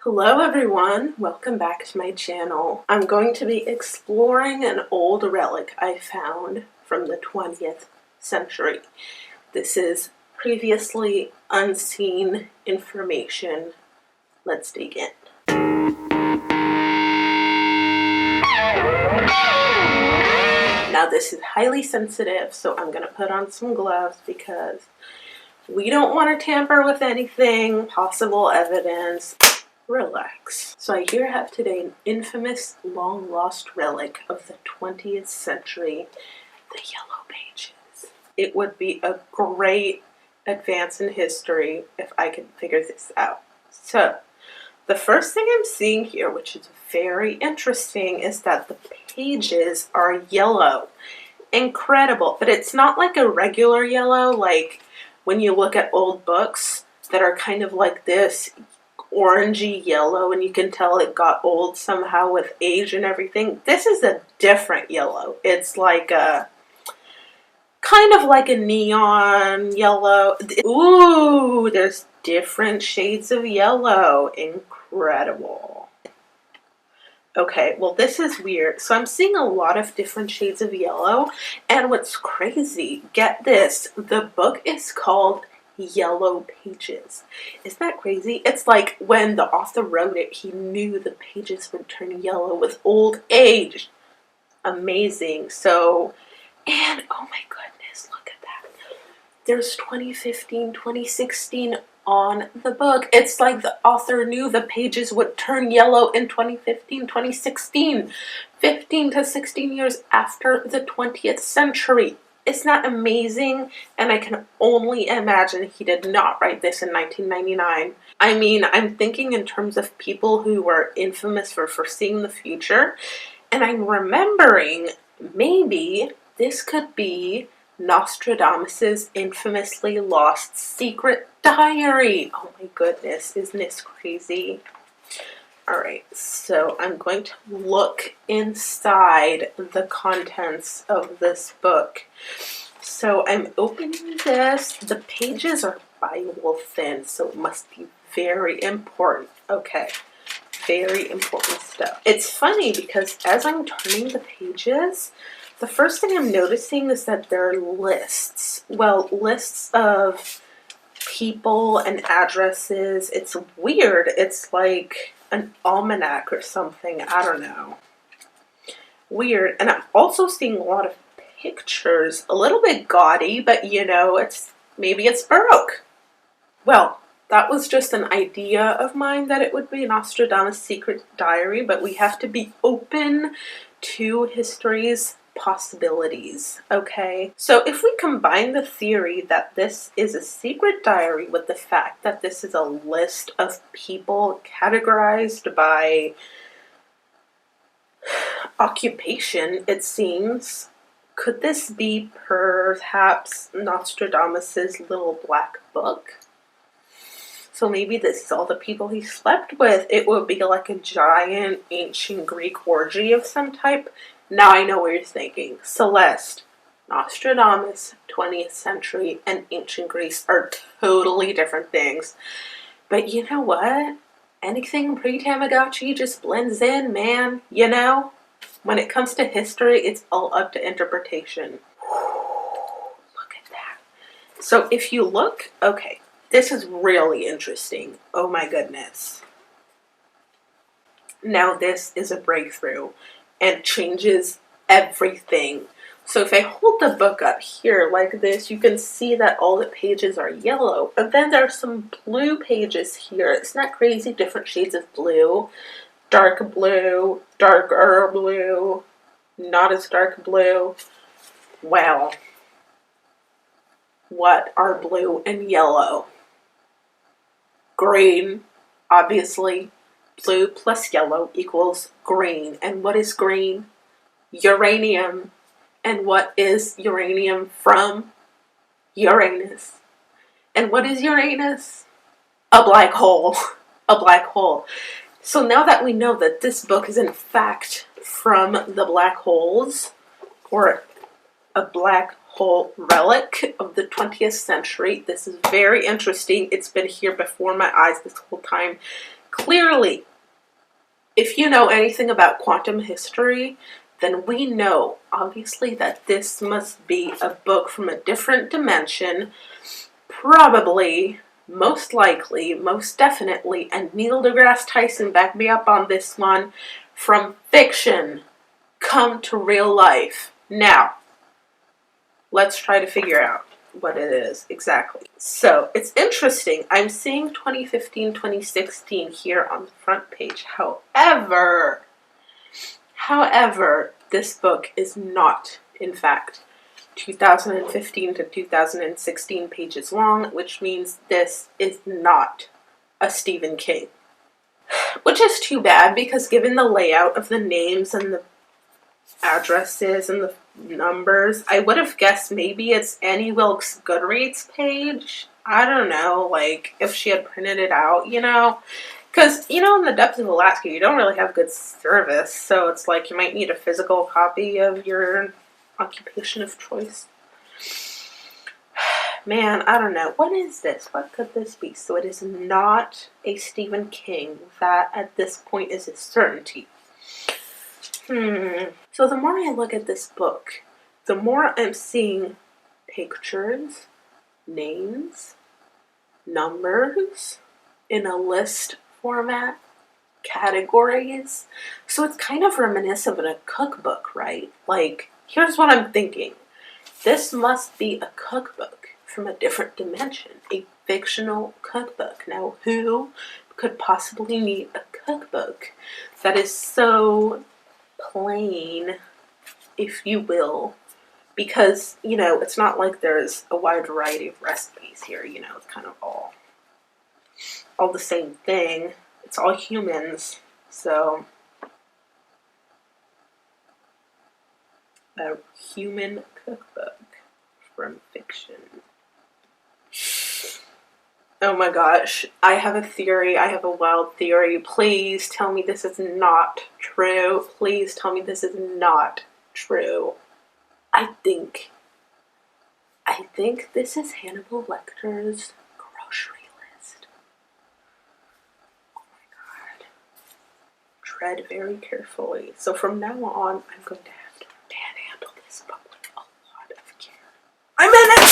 Hello everyone, welcome back to my channel. I'm going to be exploring an old relic I found from the 20th century. This is previously unseen information. Let's dig in. Now this is highly sensitive, so I'm going to put on some gloves because we don't want to tamper with anything, possible evidence. Relax. So I here have today an infamous long-lost relic of the 20th century, the Yellow Pages. It would be a great advance in history if I could figure this out. So, the first thing I'm seeing here, which is very interesting, is that the pages are yellow. Incredible. But it's not like a regular yellow, like when you look at old books that are kind of like this orangey yellow, and you can tell it got old somehow with age and everything. This is a different yellow. It's like a kind of like a neon yellow. Ooh, there's different shades of yellow. Incredible. Okay, well this is weird. So I'm seeing a lot of different shades of yellow, and what's crazy, get this, the book is called Yellow Pages. Isn't that crazy? It's like when the author wrote it, he knew the pages would turn yellow with old age. Amazing. So, and oh my goodness, look at that. There's 2015, 2016 on the book. It's like the author knew the pages would turn yellow in 2015, 2016, 15 to 16 years after the 20th century. Isn't that amazing? And I can only imagine he did not write this in 1999. I mean, I'm thinking in terms of people who were infamous for foreseeing the future, and I'm remembering maybe this could be Nostradamus's infamously lost secret diary. Oh my goodness, isn't this crazy? Alright, so I'm going to look inside the contents of this book. So I'm opening this. The pages are Bible thin, so it must be very important. Okay, very important stuff. It's funny because as I'm turning the pages, the first thing I'm noticing is that there are lists. Well, lists of people and addresses. It's weird. It's like an almanac or something. I don't know. Weird. And I'm also seeing a lot of pictures. A little bit gaudy, but you know, maybe it's Baroque. Well, that was just an idea of mine that it would be Nostradamus' secret diary, but we have to be open to history's possibilities, okay? So if we combine the theory that this is a secret diary with the fact that this is a list of people categorized by occupation, it seems, could this be perhaps Nostradamus's little black book? So maybe this is all the people he slept with. It would be like a giant ancient Greek orgy of some type. Now I know what you're thinking. Celeste, Nostradamus, 20th century, and ancient Greece are totally different things. But you know what? Anything pre-Tamagotchi just blends in, man. You know? When it comes to history, it's all up to interpretation. Look at that. So if you look, okay, this is really interesting. Oh my goodness. Now this is a breakthrough and changes everything. So if I hold the book up here like this, you can see that all the pages are yellow, but then there are some blue pages here. Isn't that crazy? Different shades of blue. Dark blue, darker blue, not as dark blue. Well, what are blue and yellow? Green, obviously. Blue plus yellow equals green. And what is green? Uranium. And what is uranium from? Uranus. And what is Uranus? A black hole. A black hole. So now that we know that this book is in fact from the black holes, or a black hole relic of the 20th century, this is very interesting. It's been here before my eyes this whole time. Clearly, if you know anything about quantum history, then we know, obviously, that this must be a book from a different dimension, probably, most likely, most definitely, and Neil deGrasse Tyson backed me up on this one, from fiction come to real life. Now, let's try to figure out what it is exactly. So, it's interesting. I'm seeing 2015, 2016 here on the front page. However, this book is not, in fact, 2015 to 2016 pages long, which means this is not a Stephen King. Which is too bad, because given the layout of the names and the addresses and the numbers, I would have guessed maybe it's Annie Wilkes' Goodreads page. I don't know, like, if she had printed it out, you know? Because, you know, in the depths of Alaska, you don't really have good service, so it's like you might need a physical copy of your occupation of choice. Man, I don't know. What is this? What could this be? So it is not a Stephen King. That, at this point, is a certainty. So the more I look at this book, the more I'm seeing pictures, names, numbers in a list format, categories. So it's kind of reminiscent of a cookbook, right? Like, here's what I'm thinking. This must be a cookbook from a different dimension, a fictional cookbook. Now, who could possibly need a cookbook that is so plain, if you will, because, you know, it's not like there's a wide variety of recipes here, you know, it's kind of all the same thing. It's all humans, so a human cookbook from fiction. Oh my gosh, I have a theory. I have a wild theory. Please tell me this is not true. Please tell me this is not true. I think this is Hannibal Lecter's grocery list. Oh my god. Tread very carefully. So from now on, I'm going to have to handle this book with a lot of care. I'm in it!